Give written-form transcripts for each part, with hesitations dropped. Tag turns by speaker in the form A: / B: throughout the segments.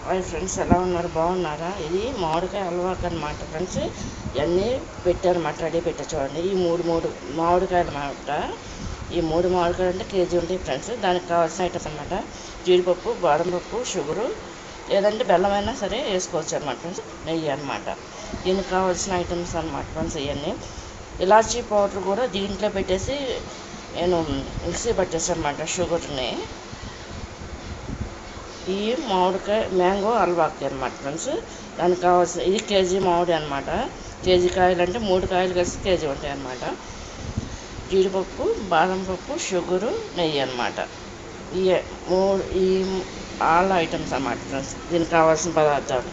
A: Hi friends, ఎలా ఉన్నారు? బాగున్నారా? ఇది మామిడికాయ హల్వాకి అనమాట ఫ్రెండ్స్. ఇవన్నీ పెట్టారన్నమాట, రెడీ పెట్టా చూడండి. ఈ మూడు మామిడికాయలు అన్నమాట. ఈ మూడు మామిడికాయలు అంటే కేజీ ఉంటాయి ఫ్రెండ్స్. దానికి కావాల్సిన ఐటమ్స్ అనమాట: జీడిపప్పు, బాదం పప్పు, షుగరు, లేదంటే బెల్లమైనా సరే వేసుకోవచ్చు అనమాట ఫ్రెండ్స్. నెయ్యి అనమాట. దీనికి కావాల్సిన ఐటమ్స్ అనమాట ఫ్రెండ్స్ ఇవన్నీ. ఇలాచీ పౌడర్ కూడా దీంట్లో పెట్టేసి నేను మిక్సీ పట్టేసాను అనమాట షుగర్ని. ఈ మామిడికాయ మ్యాంగో హల్వాకి అనమాట ఫ్రెండ్స్. దానికి కావాల్సిన ఇది కేజీ మామిడి అనమాట. కేజీ కాయలు అంటే 3 కాయలు కలిసి కేజీ ఉంటాయి అన్నమాట. జీడిపప్పు, బాదం పప్పు, షుగరు, నెయ్యి అనమాట. ఈ ఆల్ ఐటమ్స్ అన్నమాట ఫ్రెండ్స్. దీనికి కావాల్సిన పదార్థాలు: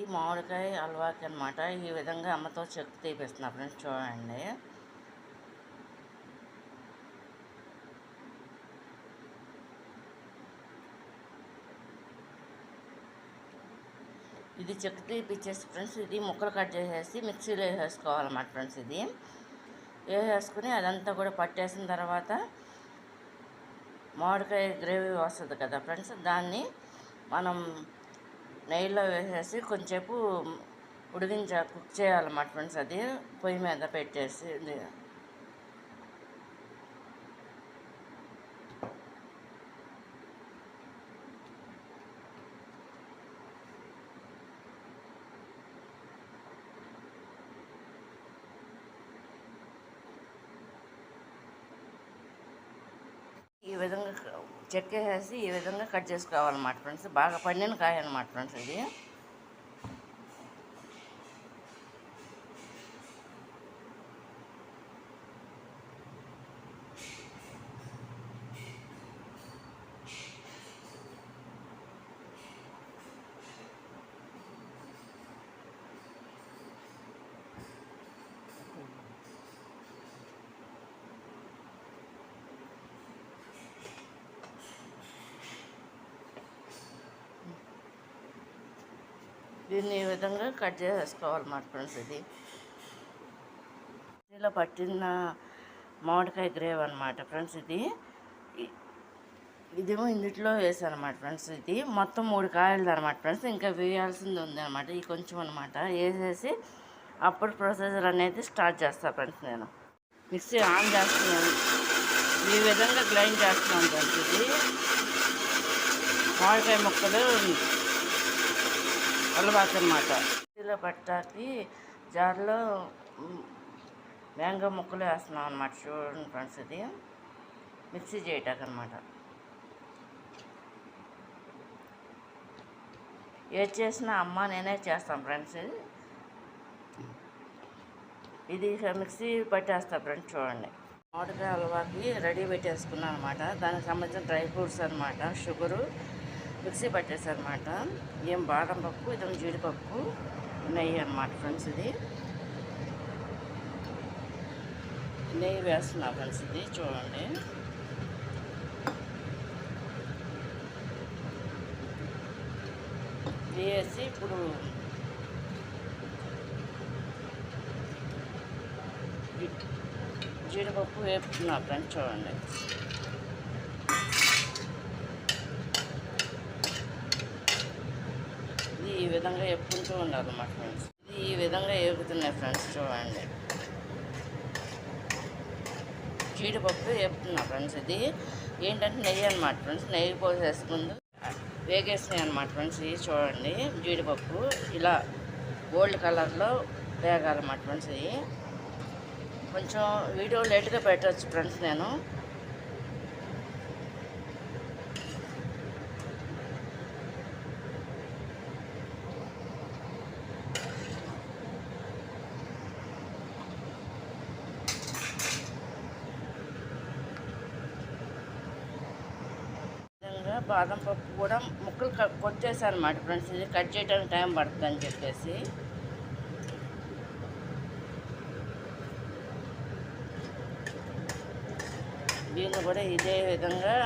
A: ఈ మామిడికాయ హల్వాకి అనమాట. ఈ విధంగా అమ్మతో చెక్కు తీపిస్తున్నా ఫ్రెండ్స్, చూడండి. ఇది చెక్కు తీపిచ్చేసి ఫ్రెండ్స్, ఇది ముక్కలు కట్ చేసేసి మిక్సీలో వేసేసుకోవాలన్నమాట ఫ్రెండ్స్. ఇది వేసేసుకుని అదంతా కూడా పట్టేసిన తర్వాత మామిడికాయ గ్రేవీ వస్తుంది కదా ఫ్రెండ్స్, దాన్ని మనం నెయ్యిలో వేసేసి కొంచెంసేపు కుక్ చేయాలన్నమాట ఫ్రెండ్స్. అది పొయ్యి మీద పెట్టేసి ఈ విధంగా చెక్కేసేసి ఈ విధంగా కట్ చేసుకోవాలన్నమాట ఫ్రెండ్స్. బాగా పండిన కాయ అన్నమాట ఫ్రెండ్స్ ఇది. దీన్ని ఈ విధంగా కట్ చేసేసుకోవాలన్నమాట ఫ్రెండ్స్. ఇది ఇలా పట్టిన మామిడికాయ గ్రేవ్ అనమాట ఫ్రెండ్స్. ఇదేమో ఇందులో వేసాను అనమాట ఫ్రెండ్స్. ఇది మొత్తం 3 కాయలు అనమాట ఫ్రెండ్స్. ఇంకా వేయాల్సింది ఉంది అనమాట. ఇది కొంచెం అనమాట వేసేసి అప్పుడు ప్రొసీజర్ అనేది స్టార్ట్ చేస్తాను ఫ్రెండ్స్. నేను మిక్సీ ఆన్ చేస్తున్నాను, ఈ విధంగా గ్రైండ్ చేస్తున్నాను ఫ్రెండ్స్. ఇది మామిడికాయ ముక్కలు హల్వాకి అనమాట. మిక్సీలో పట్టాకి జార్లో మ్యాంగో ముక్కలు వేస్తున్నాం అనమాట. చూడండి ఫ్రెండ్స్, ఇది మిక్సీ చేయటానికి అనమాట. ఏది చేసినా అమ్మ నేనే చేస్తాను ఫ్రెండ్స్. ఇది మిక్సీ పట్టేస్తాను ఫ్రెండ్స్. చూడండి, మామిడికాయ హల్వాకి రెడీ పెట్టేసుకున్నాను అనమాట. దానికి సంబంధించిన డ్రై ఫ్రూట్స్ అనమాట, షుగరు మిక్సీ పట్టేసనమాట. ఏం బాదం పప్పు, ఇదేమో జీడిపప్పు, నెయ్యి అనమాట ఫ్రెండ్స్. ఇది నెయ్యి వేస్తున్నా ఫ్రెండ్స్. ఇది చూడండి, వేసి ఇప్పుడు జీడిపప్పు వేపుతున్నా ఫ్రెండ్స్. చూడండి, ఈ విధంగా వేపుకుంటూ ఉండాలన్నమాట ఫ్రెండ్స్. ఇది ఈ విధంగా వేపుతున్నాయి ఫ్రెండ్స్. చూడండి, జీడిపప్పు వేపుతున్నా ఫ్రెండ్స్. ఇది ఏంటంటే నెయ్యి అనమాట ఫ్రెండ్స్. నెయ్యి పోసేసుకుంటూ వేగేసినాయి అనమాట ఫ్రెండ్స్. ఇది చూడండి, జీడిపప్పు ఇలా గోల్డ్ కలర్లో వేగాలన్నమాట ఫ్రెండ్స్. ఇది కొంచెం వీడియో లేట్గా పెట్టవచ్చు ఫ్రెండ్స్. నేను బాదం పప్పు కూడా ముక్కలు కొట్టేసాను అన్నమాట ఫ్రెండ్స్. ఇది కట్ చేయడానికి టైం పడుతుంది అని చెప్పేసి దీన్ని కూడా ఇదే విధంగా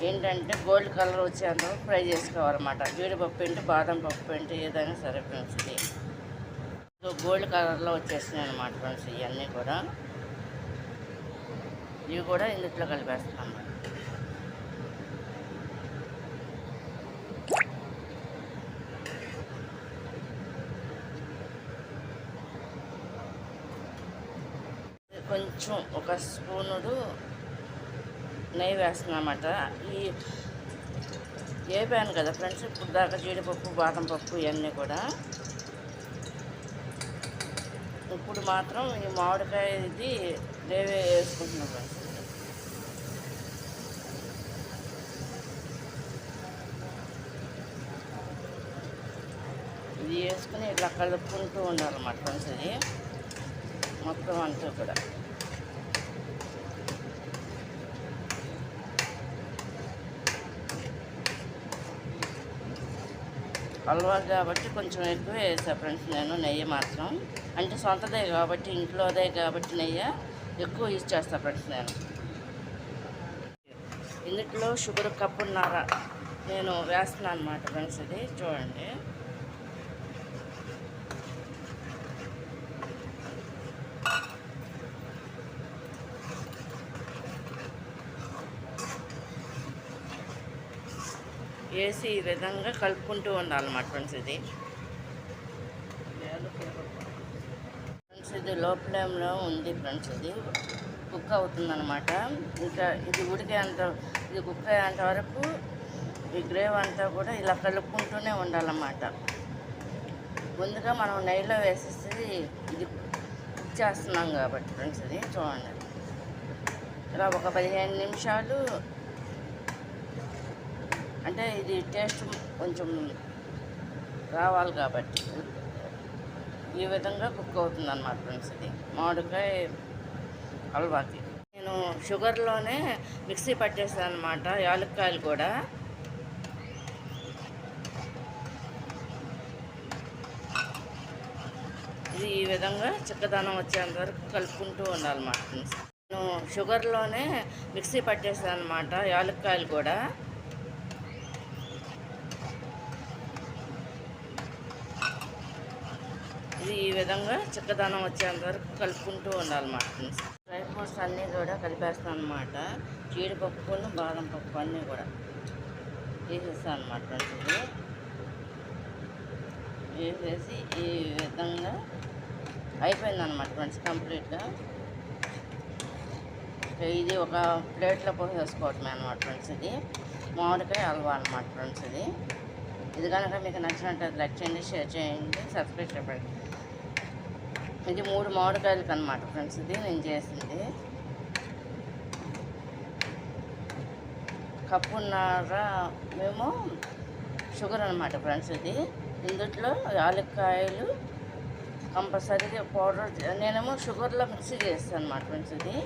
A: ఏంటంటే గోల్డ్ కలర్ వచ్చేంత ఫ్రై చేసుకోవాలన్నమాట. జీడిపప్పు ఏంటి, బాదం పప్పు ఏంటి, ఏదైనా సరే ఫ్రెండ్స్. ఇది గోల్డ్ కలర్లో వచ్చేసినాయి అనమాట ఫ్రెండ్స్. ఇవన్నీ కూడా ఇవి కూడా ఇందులో కలిపేస్తాం. కొంచెం ఒక స్పూనుడు నెయ్యి వేస్తున్నాను అన్నమాట. ఈ వేపాను కదా ఫ్రెండ్స్ ఇప్పుడు దాకా జీడిపప్పు, బాదం పప్పు ఇవన్నీ కూడా. ఇప్పుడు మాత్రం ఈ మామిడికాయ ఇది గ్రేవీ వేసుకుంటున్నాం ఫ్రెండ్స్. ఇది వేసుకుని ఇట్లా కలుపుకుంటూ ఉండాలన్నమాట ఫ్రెండ్స్. ఇది మొత్తం అంతా కూడా హల్వా కాబట్టి కొంచెం ఎక్కువ వేసా ఫ్రెండ్స్ నేను నెయ్యి మాత్రం. అంటే సొంతదే కాబట్టి ఇంట్లోదే కాబట్టి నెయ్యి ఎక్కువ యూజ్ చేస్తా ఫ్రెండ్స్ నేను. ఇందులో షుగర్ కప్పున్నర నేను వేస్తున్నాను అన్నమాట ఫ్రెండ్స్. ఇది చూడండి. వేసి ఈ విధంగా కలుపుకుంటూ ఉండాలన్నమాట ఫ్రెండ్స్. ఇది ఫ్రెండ్స్ ఇది లో ఫ్లేమ్లో ఉంది ఫ్రెండ్స్. ఇది కుక్ అవుతుందన్నమాట. ఇంకా ఇది ఉడికేంత, ఇది కుక్ అయ్యేంత వరకు ఈ గ్రేవ్ అంతా కూడా ఇలా కలుపుకుంటూనే ఉండాలన్నమాట. ముందుగా మనం నెయ్యిలో వేసేసి ఇది కుక్ చేస్తున్నాం కాబట్టి ఫ్రెండ్స్. ఇది చూడండి. ఇలా ఒక 15 నిమిషాలు అంటే ఇది టేస్ట్ కొంచెం రావాలి కాబట్టి ఈ విధంగా కుక్ అవుతుంది అన్నమాట ఫ్రెండ్స్. ఇది మామిడికాయ హల్వాకి నేను షుగర్లోనే మిక్సీ పట్టేస్తాను అన్నమాట. యాలక్కాయలు కూడా ఇది ఈ విధంగా చిక్కదనం వచ్చేంత వరకు కలుపుకుంటూ ఉండాలన్నమాట ఫ్రెండ్స్. నేను షుగర్లోనే మిక్సీ పట్టేస్తాను అన్నమాట. యాలక్కాయలు కూడా ఇది ఈ విధంగా చిక్కదనం వచ్చేంత వరకు కలుపుకుంటూ ఉండాలన్నమాట ఫ్రెండ్స్. డ్రై ఫ్రూట్స్ అన్నీ కూడా కలిపేస్తాను అన్నమాట. జీడిపప్పును, బాదం పప్పు అన్నీ కూడా వేసేస్తాను అన్నమాట ఫ్రెండ్స్. ఇది వేసేసి ఈ విధంగా అయిపోయిందన్నమాట ఫ్రెండ్స్ కంప్లీట్గా. ఇది ఒక ప్లేట్లో పోసేసుకోవటమే అన్నమాట ఫ్రెండ్స్. ఇది మామిడికాయ హల్వా అన్నమాట ఫ్రెండ్స్. ఇది కనుక మీకు నచ్చినట్టు లైక్ చేయండి, షేర్ చేయండి, సబ్స్క్రైబ్ చేయండి. ఇది 3 మామిడికాయలకి అన్నమాట ఫ్రెండ్స్. ఇది నేను చేసింది. కప్పున్నర మేము షుగర్ అన్నమాట ఫ్రెండ్స్. ఇది ఇందులో యాలక్కాయలు కంపల్సరీగా పౌడర్ నేనేమో షుగర్లో మిక్సీ చేస్తాను అన్నమాట ఫ్రెండ్స్. ఇది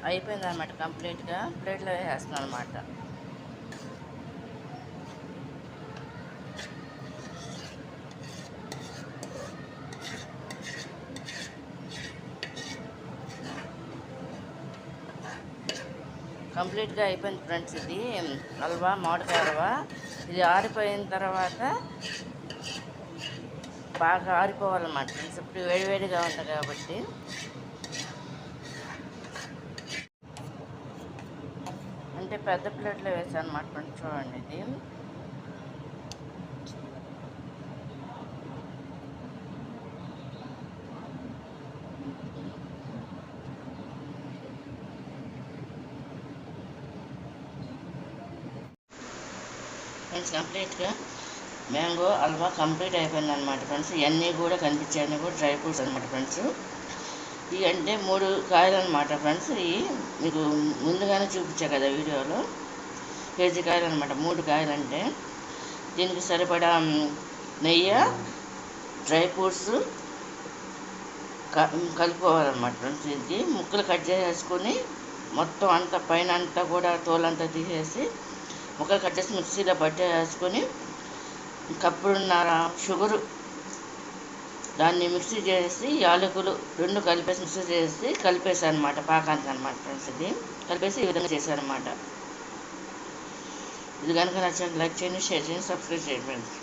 A: అయిపోయింది అన్నమాట కంప్లీట్గా. ప్లేట్లో వేసేస్తున్నాను అన్నమాట. కంప్లీట్గా అయిపోయింది ఫ్రెండ్స్. ఇది హల్వా, మామిడికాయ హల్వా. ఇది ఆరిపోయిన తర్వాత బాగా ఆరిపోవాలన్నమాట ఫ్రెండ్స్. ఇప్పుడు వేడివేడిగా ఉంది కాబట్టి అంటే పెద్ద ప్లేట్లో వేసాను అన్నమాట ఫ్రెండ్స్. చూడండి. ఇది ఫ్రెండ్స్ కంప్లీట్గా మ్యాంగో హల్వా కంప్లీట్ అయిపోయింది అనమాట ఫ్రెండ్స్. ఇవన్నీ కూడా కనిపించాయని కూడా డ్రై ఫ్రూట్స్ అనమాట ఫ్రెండ్స్. ఇవి అంటే 3 కాయలు అనమాట ఫ్రెండ్స్. ఇవి మీకు ముందుగానే చూపించా కదా వీడియోలో. కేజీ కాయలు అనమాట. 3 కాయలు అంటే దీనికి సరిపడా నెయ్యి, డ్రై ఫ్రూట్స్ కలుపుకోవాలన్నమాట ఫ్రెండ్స్. ఇది ముక్కలు కట్ చేసేసుకొని మొత్తం అంతా పైన అంతా కూడా తోలంతా తీసేసి ముక్కలు కట్ చేసి మిక్సీలో పట్టేసుకొని కప్పున్నర షుగరు దాన్ని మిక్సీ చేసి యాలకులు 2 కలిపేసి మిక్సీ చేసి కలిపేసాను అనమాట పాకానికి అనమాట ఫ్రెండ్స్. ఇది కలిపేసి ఈ విధంగా చేశాను అనమాట. ఇది కనుక నచ్చినట్టు లైక్ చేయండి, షేర్ చేయండి, సబ్స్క్రైబ్ చేయండి ఫ్రెండ్స్.